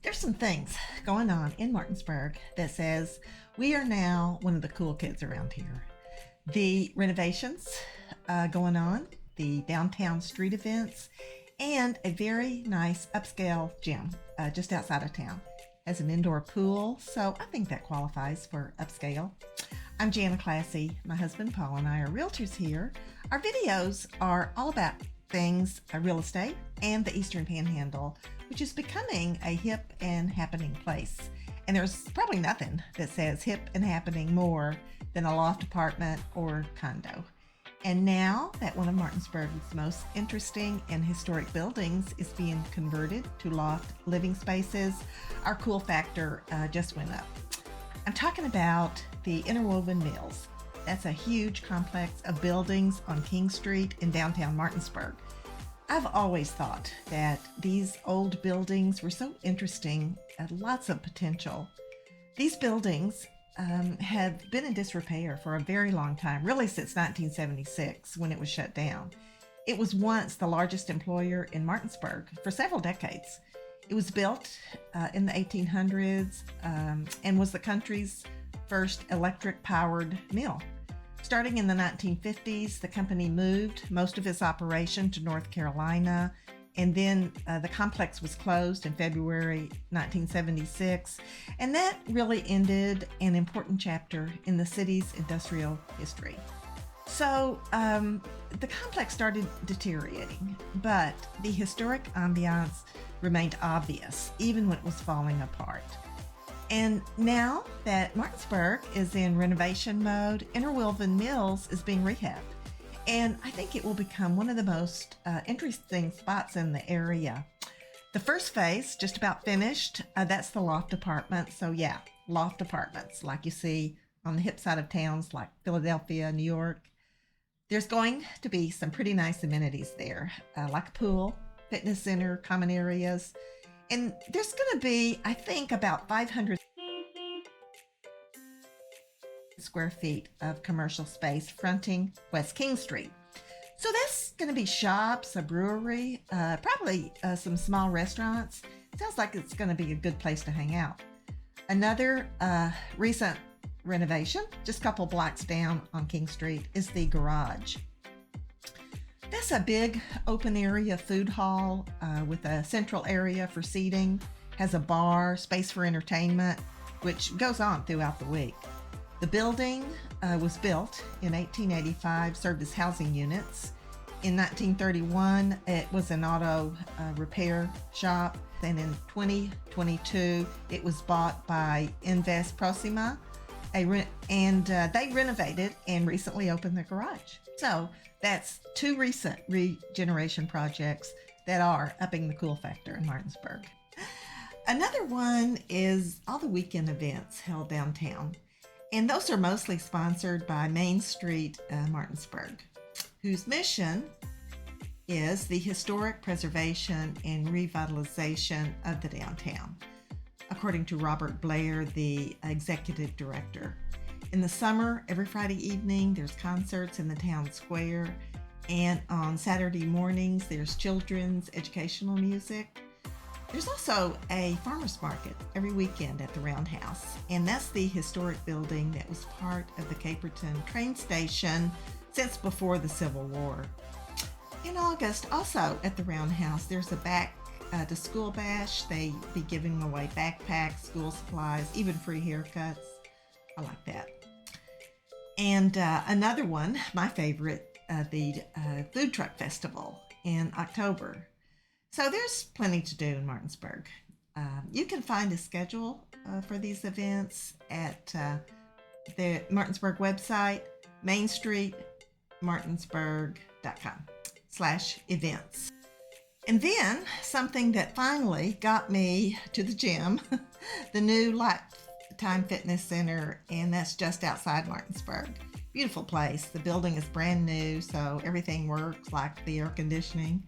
There's some things going on in Martinsburg that says we are now one of the cool kids around here. The renovations going on, the downtown street events, and a very nice upscale gym just outside of town. Has an indoor pool, so I think that qualifies for upscale. I'm Jana Classy. My husband Paul and I are realtors here. Our videos are all about things, real estate, and the Eastern Panhandle, which is becoming a hip and happening place. And there's probably nothing that says hip and happening more than a loft apartment or condo. And now that one of Martinsburg's most interesting and historic buildings is being converted to loft living spaces, our cool factor just went up. I'm talking about the Interwoven Mills. That's a huge complex of buildings on King Street in downtown Martinsburg. I've always thought that these old buildings were so interesting, had lots of potential. These buildings have been in disrepair for a very long time, really since 1976 when it was shut down. It was once the largest employer in Martinsburg for several decades. It was built in the 1800s and was the country's first electric-powered mill. Starting in the 1950s, the company moved most of its operation to North Carolina, and then the complex was closed in February 1976, and that really ended an important chapter in the city's industrial history. So the complex started deteriorating, but the historic ambiance remained obvious, even when it was falling apart. And now that Martinsburg is in renovation mode, Interwoven Mills is being rehabbed. And I think it will become one of the most interesting spots in the area. The first phase, just about finished, that's the loft apartment. So yeah, loft apartments like you see on the hip side of towns like Philadelphia, New York. There's going to be some pretty nice amenities there, like a pool, fitness center, common areas. And there's going to be, I think, about 500 square feet of commercial space fronting West King Street. So that's going to be shops, a brewery, probably some small restaurants. Sounds like it's going to be a good place to hang out. Another recent renovation, just a couple blocks down on King Street, is the garage. That's a big open area food hall with a central area for seating, has a bar, space for entertainment, which goes on throughout the week. The building was built in 1885, served as housing units. In 1931, it was an auto repair shop. Then in 2022, it was bought by Invest Proxima, and they renovated and recently opened the garage. So that's two recent regeneration projects that are upping the cool factor in Martinsburg. Another one is all the weekend events held downtown. And those are mostly sponsored by Main Street Martinsburg, whose mission is the historic preservation and revitalization of the downtown, according to Robert Blair, the executive director. In the summer, every Friday evening, there's concerts in the town square, and on Saturday mornings, there's children's educational music. There's also a farmer's market every weekend at the Roundhouse, and that's the historic building that was part of the Caperton train station since before the Civil War. In August, also at the Roundhouse, there's a back to school bash. They be giving away backpacks, school supplies, even free haircuts. I like that. And another one, my favorite, the Food Truck Festival in October. So there's plenty to do in Martinsburg. You can find a schedule for these events at the Martinsburg website, mainstreetmartinsburg.com/events. And then something that finally got me to the gym, the new Lifetime Fitness Center, and that's just outside Martinsburg. Beautiful place. The building is brand new, so everything works like the air conditioning.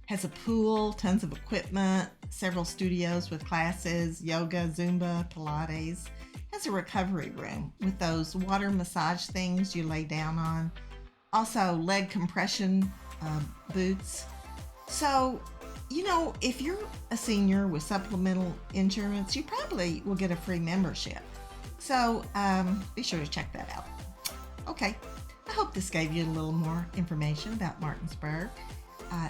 Has a pool, tons of equipment, several studios with classes, yoga, Zumba, Pilates. Has a recovery room with those water massage things you lay down on. Also leg compression boots. So You know, if you're a senior with supplemental insurance, you probably will get a free membership. So be sure to check that out. Okay, I hope this gave you a little more information about Martinsburg.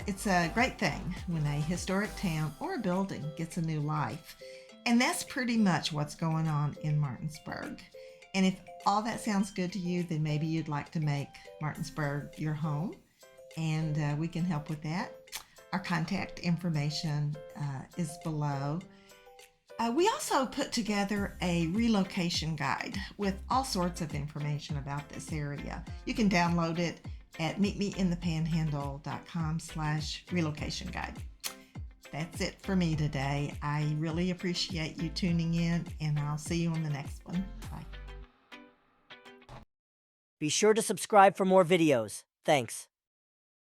It's a great thing when a historic town or a building gets a new life. And that's pretty much what's going on in Martinsburg. And if all that sounds good to you, then maybe you'd like to make Martinsburg your home, and we can help with that. Our contact information is below. We also put together a relocation guide with all sorts of information about this area. You can download it at meetmeinthepanhandle.com/relocation guide. That's it for me today. I really appreciate you tuning in, and I'll see you on the next one. Bye. Be sure to subscribe for more videos. Thanks.